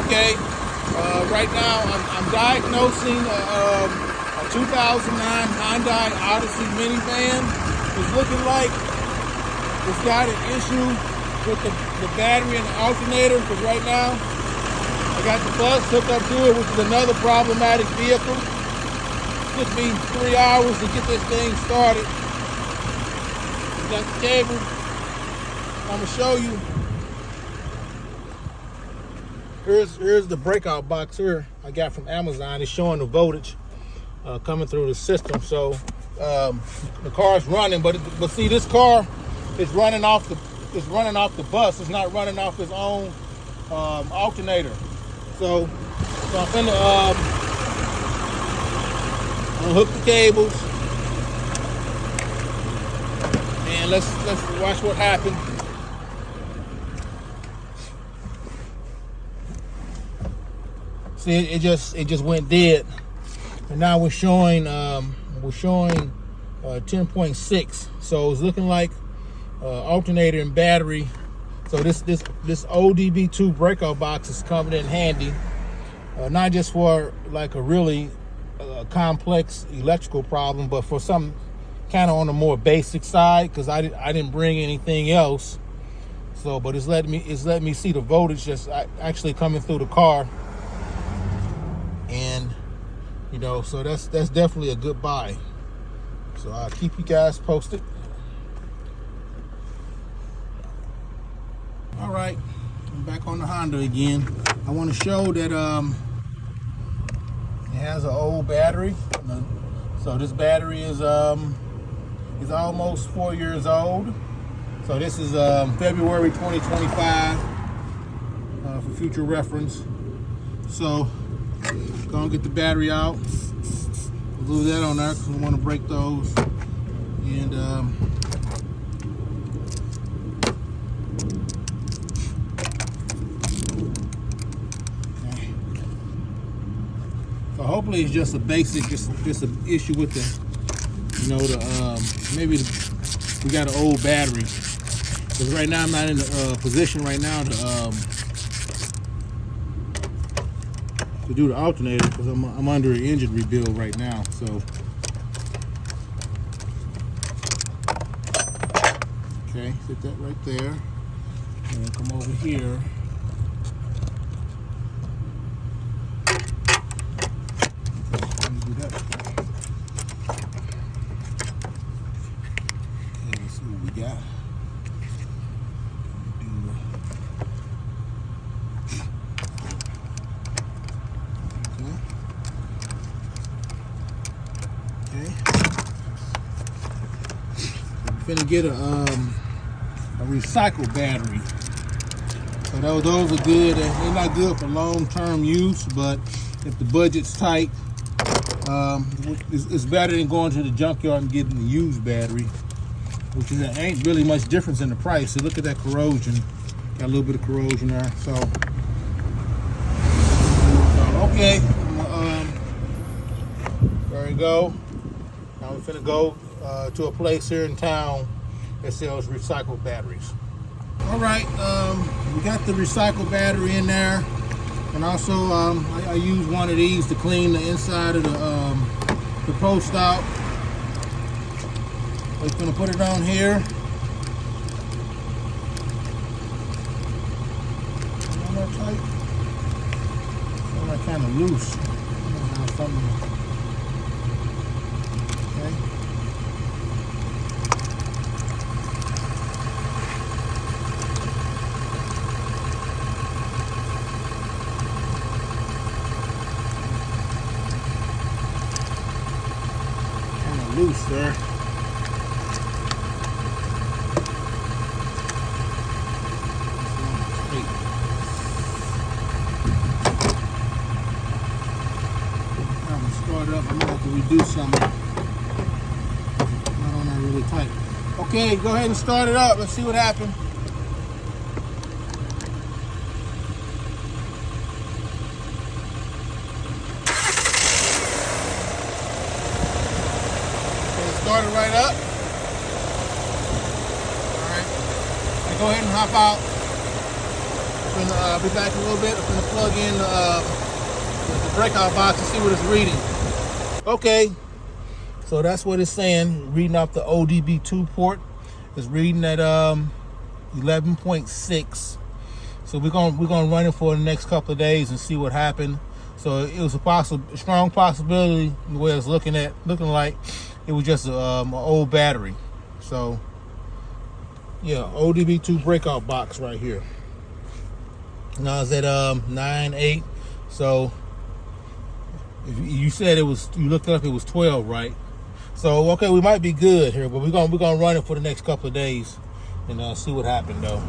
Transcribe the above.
Okay, right now I'm diagnosing a 2009 Honda Odyssey minivan. It's looking like it's got an issue with the battery and the alternator, because right now I got the bus hooked up to it, which is another problematic vehicle. It took me 3 hours to get this thing started. Got the cable. I'm gonna show you. Here's the breakout box here I got from Amazon. It's showing the voltage coming through the system. So the car is running, but see, this car is running off the bus. It's not running off its own alternator. So I'm gonna unhook the cables. And let's watch what happened. See, it just went dead, and now we're showing 10.6. So it's looking like alternator and battery. So this ODB2 breakout box is coming in handy, not just for like a really complex electrical problem, but for some kind of on the more basic side, because I didn't bring anything else. So, but it's letting me see the voltage that's actually coming through the car, and so that's definitely a good buy. So I'll keep you guys posted. All right, I'm back on the Honda again. I want to show that it has an old battery. So this battery is almost 4 years old. So this is February 2025 for future reference. So go and get the battery out. Glue that on there because we want to break those. And okay. So hopefully it's just a basic, just an issue with the, maybe we got an old battery. Because right now I'm not in a position right now to do the alternator, because I'm under an engine rebuild right now. So okay, sit that right there, and then come over here. Let me do that. Okay, let's see what we got. We're gonna get a recycled battery. So those are good. They're not good for long-term use, but if the budget's tight, it's better than going to the junkyard and getting the used battery, which ain't really much difference in the price. So look at that corrosion. Got a little bit of corrosion there. So okay, there we go. Now we're gonna go to a place here in town that sells recycled batteries. All right, we got the recycled battery in there, and also I use one of these to clean the inside of the post out. We're gonna put it on here. Not that tight. It's not kind of loose. Okay. Loose there. I'm gonna start up. I'm gonna have to reduce some. Not on that really tight. Okay, go ahead and start it up. Let's see what happens. Start it right up. All right. Now go ahead and hop out. I'll be back in a little bit. I'm going to plug in the breakout box and see what it's reading. Okay, so that's what it's saying. Reading off the ODB2 port. It's reading at 11.6. So we're gonna run it for the next couple of days and see what happened. So it was a strong possibility, the way it's looking like it was just an old battery. So yeah, ODB2 breakout box right here. Now it's at 9.8. So if you said you looked it up, it was 12, right? So okay, we might be good here, but we're gonna run it for the next couple of days and see what happened though.